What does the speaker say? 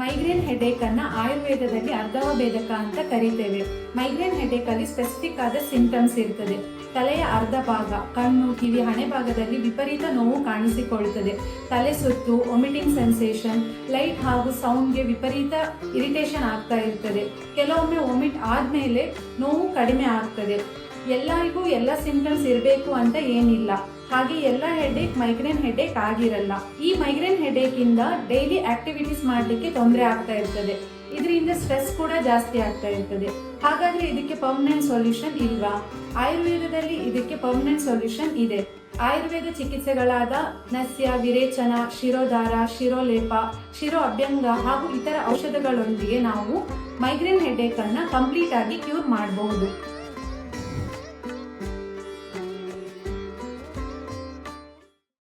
Migraine headache ಅನ್ನ ಆಯುರ್ವೇದದಲ್ಲಿ ಅರ್ಧವಭೇದಕ ಅಂತ ಕರೀತೇವೆ. ಮೈಗ್ರೇನ್ ಹೆಡೇಕ್ ಅಲ್ಲಿ ಸ್ಪೆಸಿಫಿಕ್ ಆದ ಸಿಂಟಮ್ಸ್ ಇರ್ತದೆ. ತಲೆಯ ಅರ್ಧ ಭಾಗ, ಕಣ್ಣು, ಕಿವಿ, ಹಣೆ ಭಾಗದಲ್ಲಿ ವಿಪರೀತ ನೋವು ಕಾಣಿಸಿಕೊಳ್ಳುತ್ತದೆ. ತಲೆ ಸುತ್ತು, ವಾಮಿಟಿಂಗ್ ಸೆನ್ಸೇಷನ್, ಲೈಟ್ ಹಾಗೂ ಸೌಂಡ್ಗೆ ವಿಪರೀತ ಇರಿಟೇಷನ್ ಆಗ್ತಾ ಇರ್ತದೆ. ಕೆಲವೊಮ್ಮೆ ವಾಮಿಟ್ ಆದ್ಮೇಲೆ ನೋವು ಕಡಿಮೆ ಆಗ್ತದೆ. ಎಲ್ಲರಿಗೂ ಎಲ್ಲ ಸಿಂಟಮ್ಸ್ ಇರಬೇಕು ಅಂತ ಏನಿಲ್ಲ. ಹಾಗೆ ಎಲ್ಲ ಹೆಡೇಕ್ ಮೈಗ್ರೇನ್ ಹೆಡೇಕ್ ಆಗಿರಲ್ಲ. ಈ ಮೈಗ್ರೇನ್ ಹೆಡೇಕ್ ಇಂದ ಡೈಲಿ ಆಕ್ಟಿವಿಟೀಸ್ ಮಾಡಲಿಕ್ಕೆ ತೊಂದರೆ ಆಗ್ತಾ ಇರ್ತದೆ. ಇದರಿಂದ ಸ್ಟ್ರೆಸ್ ಕೂಡ ಜಾಸ್ತಿ ಆಗ್ತಾ ಇರ್ತದೆ. ಹಾಗಾದ್ರೆ ಇದಕ್ಕೆ ಪರ್ಮನೆಂಟ್ ಸೊಲ್ಯೂಷನ್ ಇಲ್ವಾ? ಆಯುರ್ವೇದದಲ್ಲಿ ಇದಕ್ಕೆ ಪರ್ಮನೆಂಟ್ ಸೊಲ್ಯೂಷನ್ ಇದೆ. ಆಯುರ್ವೇದ ಚಿಕಿತ್ಸೆಗಳಾದ ನಸ್ಯ, ವಿರೇಚನ, ಶಿರೋಧಾರ, ಶಿರೋಲೇಪ, ಶಿರೋ ಅಭ್ಯಂಗ ಹಾಗೂ ಇತರ ಔಷಧಗಳೊಂದಿಗೆ ನಾವು ಮೈಗ್ರೇನ್ ಹೆಡೇಕ್ ಅನ್ನ ಕಂಪ್ಲೀಟ್ ಆಗಿ ಕ್ಯೂರ್ ಮಾಡಬಹುದು.